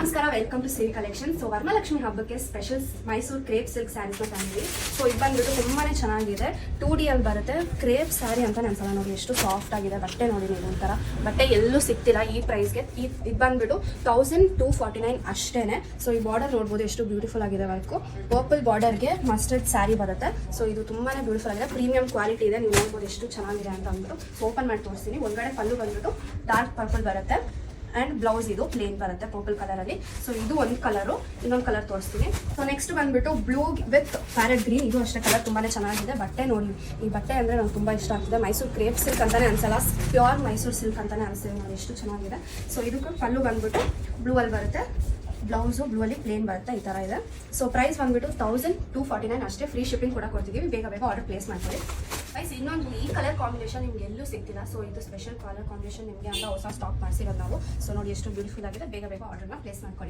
ನಮಸ್ಕಾರ, welcome to Siri collection. So Varamahalakshmi ಹಬ್ಬಕ್ಕೆ special Mysore crepe silk sarees ತಂದಿದ್ದೀವಿ. ಸೊ ಇದು ಬಂದ್ಬಿಟ್ಟು ತುಂಬಾನೇ ಚೆನ್ನಾಗಿದೆ. 2D ಅಲ್ಲಿ ಬರುತ್ತೆ. ಕ್ರೇಪ್ ಸ್ಯಾರಿ ಅಂತ ಅನ್ಸಲ್ಲ ನೋಡಿ, ಎಷ್ಟು ಸಾಫ್ಟ್ ಆಗಿದೆ. ಬಟ್ಟೆ ನೋಡಿ ನೀವು, ಒಂಥರ ಬಟ್ಟೆ ಎಲ್ಲೂ ಸಿಗ್ತಿಲ್ಲ ಈ ಪ್ರೈಸ್ಗೆ. ಇದು ಬಂದ್ಬಿಟ್ಟು 1249 ಅಷ್ಟೇನೆ. ಸೊ ಈ ಬಾರ್ಡರ್ ನೋಡ್ಬೋದು ಎಷ್ಟು ಬ್ಯೂಟಿಫುಲ್ ಆಗಿದೆ. ವರ್ಕು ಪರ್ಪಲ್ ಬಾರ್ಡರ್ಗೆ ಮಸ್ಟರ್ಡ್ ಸ್ಯಾರಿ ಬರುತ್ತೆ. ಸೊ ಇದು ತುಂಬಾನೇ ಬ್ಯೂಟಿಫುಲ್ ಆಗಿದೆ, ಪ್ರೀಮಿಯಂ ಕ್ವಾಲಿಟಿ ಇದೆ. ನೀವು ನೋಡ್ಬೋದು ಎಷ್ಟು ಚೆನ್ನಾಗಿದೆ ಅಂತ ಅಂದ್ಬಿಟ್ಟು ಓಪನ್ ಮಾಡಿ ತೋರಿಸ್ತೀನಿ. ಒಳಗಡೆ ಪಲ್ಲು ಬಂದ್ಬಿಟ್ಟು ಡಾರ್ಕ್ ಪರ್ಪಲ್ ಬರುತ್ತೆ ಅಂಡ್ ಬ್ಲೌಸ್ ಇದು ಪ್ಲೇನ್ ಬರುತ್ತೆ ಪರ್ಪಲ್ ಕಲರ್ ಅಲ್ಲಿ. ಸೊ ಇದು ಒಂದು ಕಲರು, ಇನ್ನೊಂದು ಕಲರ್ ತೋರಿಸ್ತೀನಿ. ಸೊ ನೆಕ್ಸ್ಟ್ ಬಂದ್ಬಿಟ್ಟು ಬ್ಲೂ ವಿತ್ ಪ್ಯಾರೆಟ್ ಗ್ರೀನ್. ಇದು ಅಷ್ಟೇ ಕಲರ್ ತುಂಬಾನೇ ಚೆನ್ನಾಗಿದೆ. ಬಟ್ಟೆ ನೋಡಿ, ಈ ಬಟ್ಟೆ ಅಂದ್ರೆ ನಂಗೆ ತುಂಬಾ ಇಷ್ಟ ಆಗ್ತಿದೆ. ಮೈಸೂರು ಕ್ರೇಪ್ ಸಿಲ್ಕ್ ಅಂತಾನೆ ಅನ್ಸಲ್ಲ, ಪ್ಯೂರ್ ಮೈಸೂರು ಸಿಲ್ಕ್ ಅಂತಾನೆ ಅನಿಸ್ತಿದೆ ನೋಡಿ, ಎಷ್ಟು ಚೆನ್ನಾಗಿದೆ. ಸೊ ಇದಕ್ಕೆ ಪಲ್ಲು ಬಂದ್ಬಿಟ್ಟು ಬ್ಲೂ ಅಲ್ಲಿ ಬರುತ್ತೆ, ಬ್ಲೌಸು ಬ್ಲೂ ಅಲ್ಲಿ ಪ್ಲೇನ್ ಬರುತ್ತೆ, ಈ ತರ ಇದೆ. ಸೊ ಪ್ರೈಸ್ ಬಂದ್ಬಿಟ್ಟು 1249 ಅಷ್ಟೇ. ಫ್ರೀ ಶಿಪ್ಪಿಂಗ್ ಕೂಡ ಕೊಡ್ತಿದ್ದೀವಿ. ಬೇಗ ಬೇಗ ಆರ್ಡರ್ ಪ್ಲೇಸ್ ಮಾಡ್ಕೊಳ್ಳಿ. ಗೈಸ್, ಇನ್ನೊಂದು ಈ ಕಲರ್ ಕಾಂಬಿನೇಷನ್ ನಿಮ್ಗೆ ಎಲ್ಲೂ ಸಿಗ್ತಿಲ್ಲ. ಸೊ ಇದು ಸ್ಪೆಷಲ್ ಕಲರ್ ಕಾಂಬಿನೇಷನ್ ನಿಮಗೆ ಅಂತ ಹೊಸ ಸ್ಟಾಕ್ ಮಾಡಿಸಿರೋದು ನಾವು. ಸೊ ನೋಡಿ ಎಷ್ಟು ಬ್ಯೂಟಿಫುಲ್ ಆಗಿದೆ. ಬೇಗ ಬೇಗ ಆರ್ಡರ್ನ ಪ್ಲೇಸ್ ಮಾಡ್ಕೊಳ್ಳಿ.